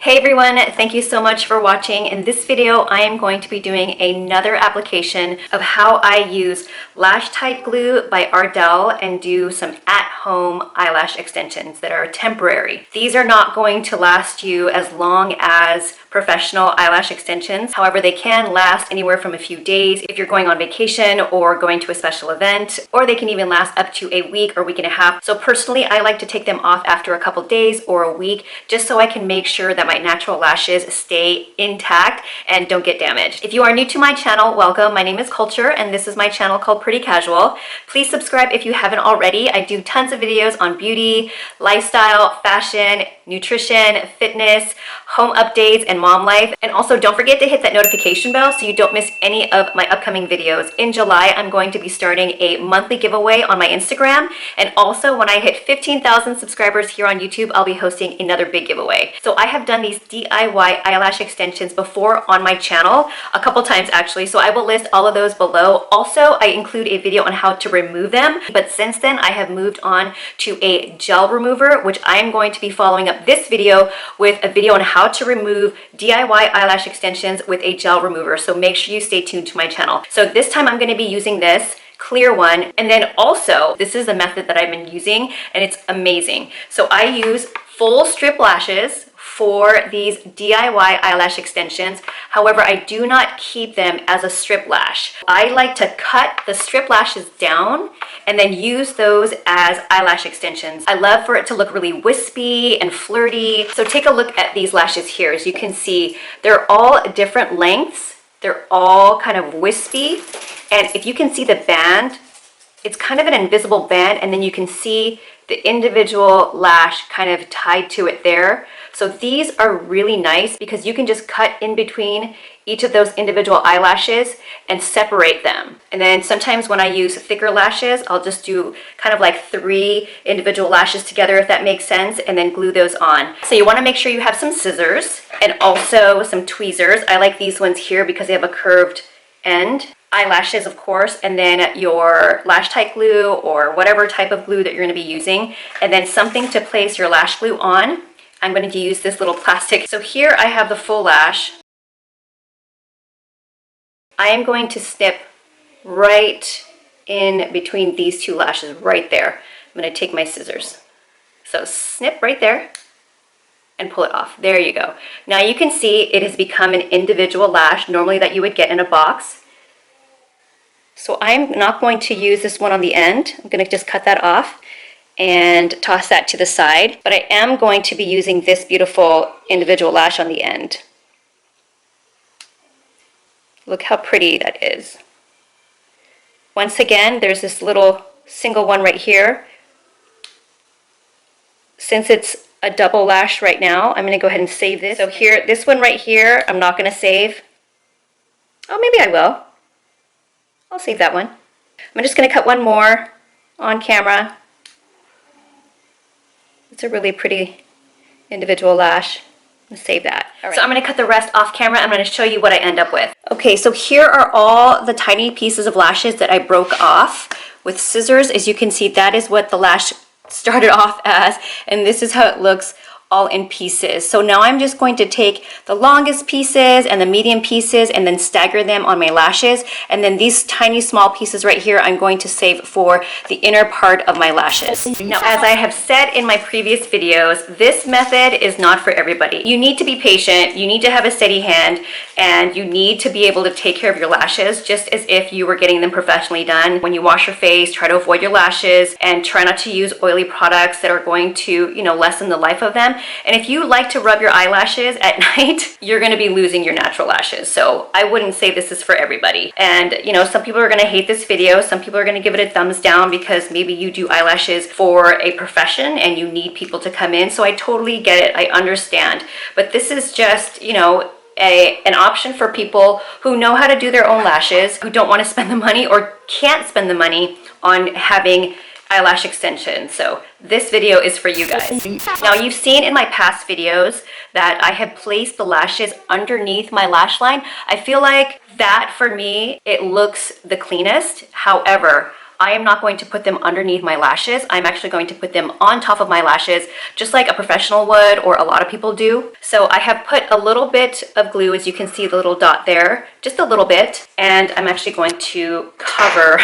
Hey everyone, thank you so much for watching. In this video, I am going to be doing another application of how I use Lashtite glue by Ardell and do some at-home eyelash extensions that are temporary. These are not going to last you as long as professional eyelash extensions. However, they can last anywhere from a few days if you're going on vacation or going to a special event, or they can even last up to a week or week and a half. So personally, I like to take them off after a couple days or a week, just so I can make sure that my natural lashes stay intact and don't get damaged. If you are new to my channel, welcome. My name is Culture and this is my channel called Pretty Casual. Please subscribe if you haven't already. I do tons of videos on beauty, lifestyle, fashion, nutrition, fitness, home updates, and mom life. And also don't forget to hit that notification bell so you don't miss any of my upcoming videos. In July, I'm going to be starting a monthly giveaway on my Instagram. And also when I hit 15,000 subscribers here on YouTube, I'll be hosting another big giveaway. So I have done these DIY eyelash extensions before on my channel, a couple times actually. So I will list all of those below. Also, I include a video on how to remove them. But since then, I have moved on to a gel remover, which I am going to be following up this video with a video on how to remove DIY eyelash extensions with a gel remover. So make sure you stay tuned to my channel. So this time I'm going to be using this clear one, and then also this is the method that I've been using and it's amazing. So I use full strip lashes for these DIY eyelash extensions. However, I do not keep them as a strip lash. I like to cut the strip lashes down and then use those as eyelash extensions. I love for it to look really wispy and flirty. So take a look at these lashes here. As you can see, they're all different lengths. They're all kind of wispy. And if you can see the band, it's kind of an invisible band, and then you can see the individual lash kind of tied to it there. So these are really nice because you can just cut in between each of those individual eyelashes and separate them. And then sometimes when I use thicker lashes, I'll just do kind of like 3 individual lashes together, if that makes sense, and then glue those on. So you want to make sure you have some scissors and also some tweezers. I like these ones here because they have a curved end. Eyelashes, of course, and then your Lashtite glue or whatever type of glue that you're going to be using, and then something to place your lash glue on. I'm going to use this little plastic. So here I have the full lash. I am going to snip right in between these 2 lashes right there. I'm going to take my scissors. So snip right there and pull it off. There you go. Now you can see it has become an individual lash, normally that you would get in a box. So I'm not going to use this one on the end. I'm going to just cut that off and toss that to the side. But I am going to be using this beautiful individual lash on the end. Look how pretty that is. Once again, there's this little single one right here. Since it's a double lash right now, I'm going to go ahead and save this. So here, this one right here, I'm not going to save. Oh, maybe I will. I'll save that one. I'm just going to cut one more on camera. It's a really pretty individual lash. I'm going to save that. All right. So I'm going to cut the rest off camera. I'm going to show you what I end up with. Okay, so here are all the tiny pieces of lashes that I broke off with scissors. As you can see, that is what the lash started off as, and this is how it looks all in pieces. So now I'm just going to take the longest pieces and the medium pieces and then stagger them on my lashes, and then these tiny small pieces right here I'm going to save for the inner part of my lashes. Now, as I have said in my previous videos, this method is not for everybody. You need to be patient, you need to have a steady hand, and you need to be able to take care of your lashes just as if you were getting them professionally done. When you wash your face, try to avoid your lashes and try not to use oily products that are going to, lessen the life of them. And if you like to rub your eyelashes at night, you're going to be losing your natural lashes. So I wouldn't say this is for everybody. And some people are going to hate this video. Some people are going to give it a thumbs down because maybe you do eyelashes for a profession and you need people to come in. So I totally get it. I understand. But this is just, an option for people who know how to do their own lashes, who don't want to spend the money or can't spend the money on having eyelash extension. So this video is for you guys. Now, you've seen in my past videos that I have placed the lashes underneath my lash line. I feel like that for me, it looks the cleanest. However, I am not going to put them underneath my lashes. I'm actually going to put them on top of my lashes, just like a professional would or a lot of people do. So I have put a little bit of glue, as you can see the little dot there, just a little bit, and I'm actually going to cover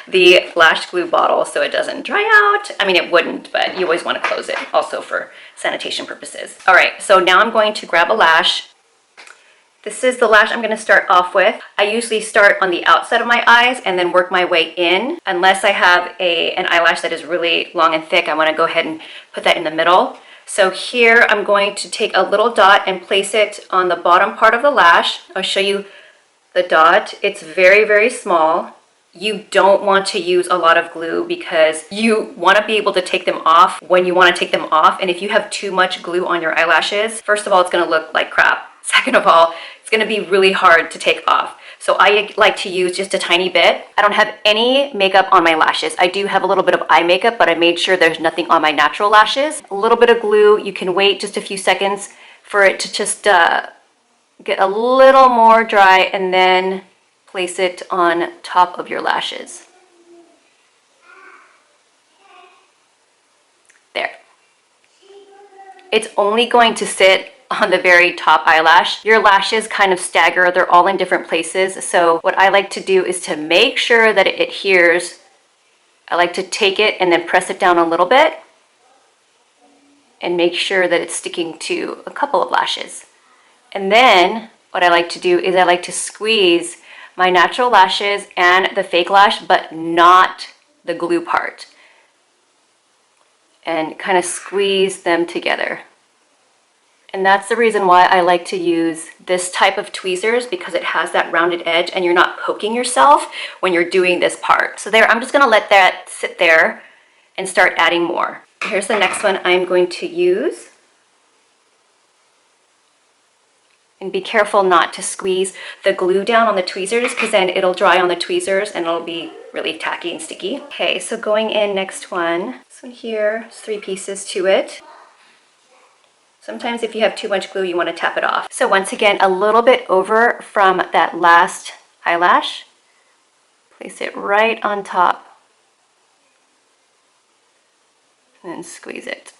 the lash glue bottle so it doesn't dry out. I mean, it wouldn't, but you always want to close it also for sanitation purposes. All right, so now I'm going to grab a lash. This is the lash I'm going to start off with. I usually start on the outside of my eyes and then work my way in. Unless I have an eyelash that is really long and thick, I want to go ahead and put that in the middle. So here I'm going to take a little dot and place it on the bottom part of the lash. I'll show you the dot. It's very, very small. You don't want to use a lot of glue because you want to be able to take them off when you want to take them off. And if you have too much glue on your eyelashes, first of all, it's going to look like crap. Second of all, it's going to be really hard to take off. So I like to use just a tiny bit. I don't have any makeup on my lashes. I do have a little bit of eye makeup, but I made sure there's nothing on my natural lashes. A little bit of glue. You can wait just a few seconds for it to just get a little more dry, and then place it on top of your lashes. There. It's only going to sit on the very top eyelash. Your lashes kind of stagger, they're all in different places. So what I like to do is to make sure that it adheres. I like to take it and then press it down a little bit and make sure that it's sticking to a couple of lashes. And then what I like to do is I like to squeeze my natural lashes and the fake lash, but not the glue part, and kind of squeeze them together. And that's the reason why I like to use this type of tweezers, because it has that rounded edge and you're not poking yourself when you're doing this part. So there, I'm just gonna let that sit there and start adding more. Here's the next one I'm going to use. And be careful not to squeeze the glue down on the tweezers, because then it'll dry on the tweezers and it'll be really tacky and sticky. Okay, so going in, next one. This one here, there's 3 pieces to it. Sometimes if you have too much glue, you want to tap it off. So once again, a little bit over from that last eyelash. Place it right on top. And then squeeze it.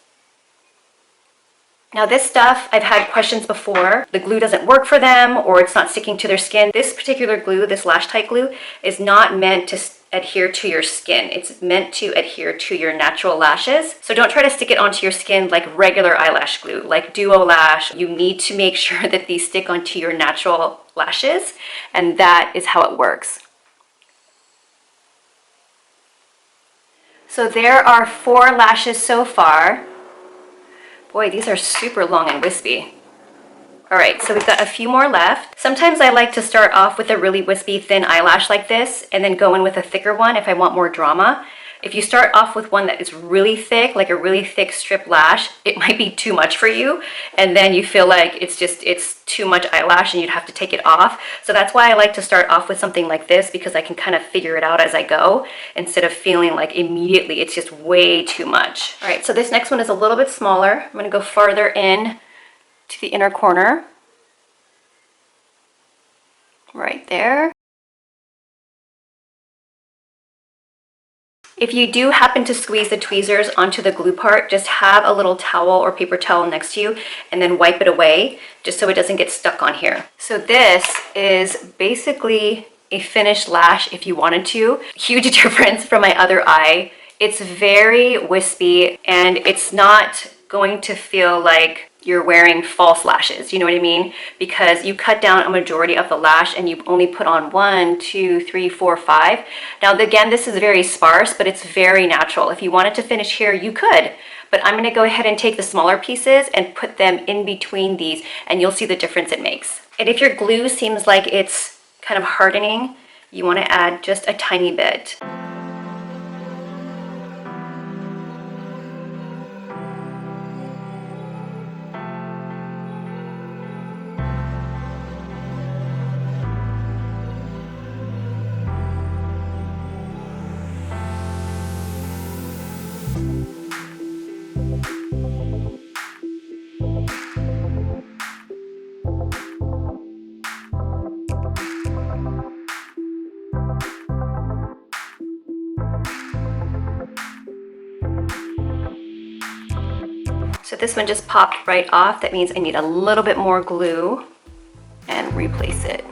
Now this stuff, I've had questions before. The glue doesn't work for them, or it's not sticking to their skin. This particular glue, this Lashtite glue, is not meant to adhere to your skin. It's meant to adhere to your natural lashes. So don't try to stick it onto your skin like regular eyelash glue, like Duo Lash. You need to make sure that these stick onto your natural lashes, and that is how it works. So there are 4 lashes so far. Boy, these are super long and wispy. All right, so we've got a few more left. Sometimes I like to start off with a really wispy thin eyelash like this and then go in with a thicker one if I want more drama. If you start off with one that is really thick, like a really thick strip lash, it might be too much for you. And then you feel like it's too much eyelash and you'd have to take it off. So that's why I like to start off with something like this, because I can kind of figure it out as I go instead of feeling like immediately it's just way too much. All right, so this next one is a little bit smaller. I'm gonna go farther in to the inner corner. Right there. If you do happen to squeeze the tweezers onto the glue part, just have a little towel or paper towel next to you and then wipe it away just so it doesn't get stuck on here. So this is basically a finished lash if you wanted to. Huge difference from my other eye. It's very wispy and it's not going to feel like you're wearing false lashes, you know what I mean? Because you cut down a majority of the lash and you only put on 1, 2, 3, 4, 5. Now again, this is very sparse, but it's very natural. If you wanted to finish here, you could, but I'm gonna go ahead and take the smaller pieces and put them in between these, and you'll see the difference it makes. And if your glue seems like it's kind of hardening, you wanna add just a tiny bit. this one just popped right off. That means I need a little bit more glue and replace it.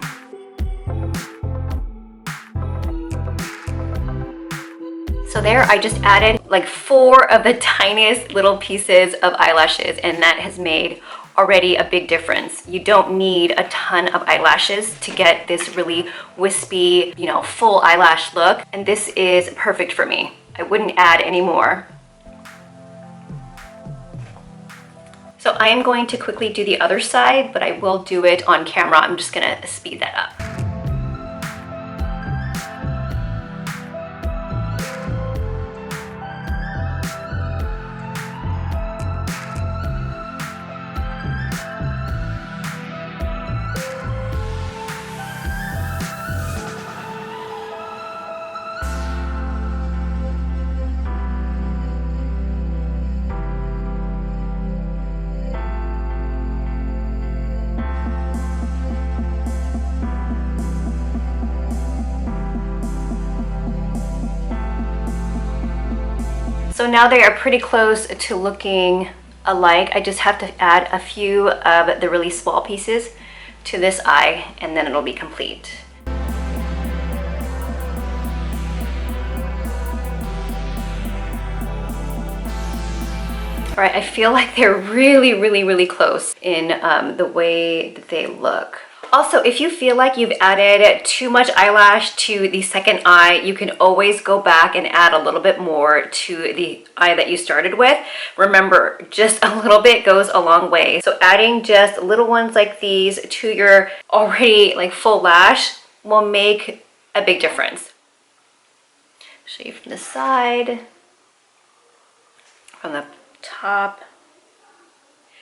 So there, I just added like 4 of the tiniest little pieces of eyelashes, and that has made already a big difference. You don't need a ton of eyelashes to get this really wispy, you know, full eyelash look, and this is perfect for me. I wouldn't add any more. So I am going to quickly do the other side, but I will do it on camera. I'm just gonna speed that up. So now they are pretty close to looking alike. I just have to add a few of the really small pieces to this eye, and then it'll be complete. All right, I feel like they're really close in the way that they look. Also, if you feel like you've added too much eyelash to the second eye, you can always go back and add a little bit more to the eye that you started with. Remember, just a little bit goes a long way. So adding just little ones like these to your already like full lash will make a big difference. Show you from the side, from the top.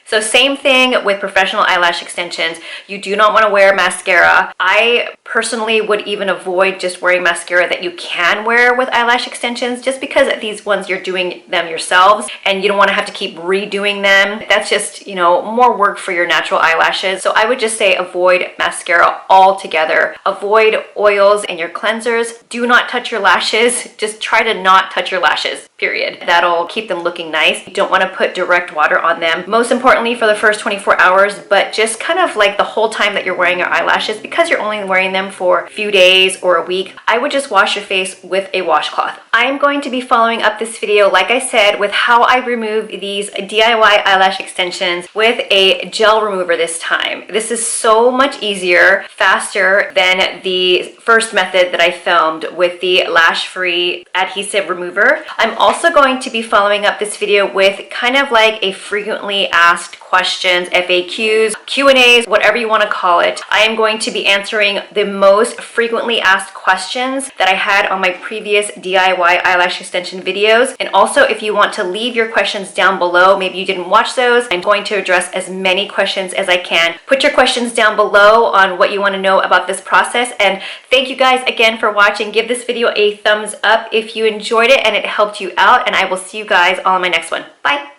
So same thing with professional eyelash extensions. You do not want to wear mascara. I personally would even avoid just wearing mascara that you can wear with eyelash extensions, just because these ones you're doing them yourselves and you don't want to have to keep redoing them. That's just, you know, more work for your natural eyelashes. So I would just say avoid mascara altogether. Avoid oils in your cleansers. Do not touch your lashes. Just try to not touch your lashes, period. That'll keep them looking nice. You don't want to put direct water on them. Most importantly, for the first 24 hours, but just kind of like the whole time that you're wearing your eyelashes, because you're only wearing them for a few days or a week, I would just wash your face with a washcloth. I am going to be following up this video, like I said, with how I remove these DIY eyelash extensions with a gel remover this time. This is so much easier, faster than the first method that I filmed with the LASHFREE adhesive remover. I'm also going to be following up this video with kind of like a frequently asked questions, FAQs, Q&As, whatever you want to call it. I am going to be answering the most frequently asked questions that I had on my previous DIY eyelash extension videos. And also, if you want to leave your questions down below, maybe you didn't watch those, I'm going to address as many questions as I can. Put your questions down below on what you want to know about this process. And thank you guys again for watching. Give this video a thumbs up if you enjoyed it and it helped you out. And I will see you guys all in my next one. Bye.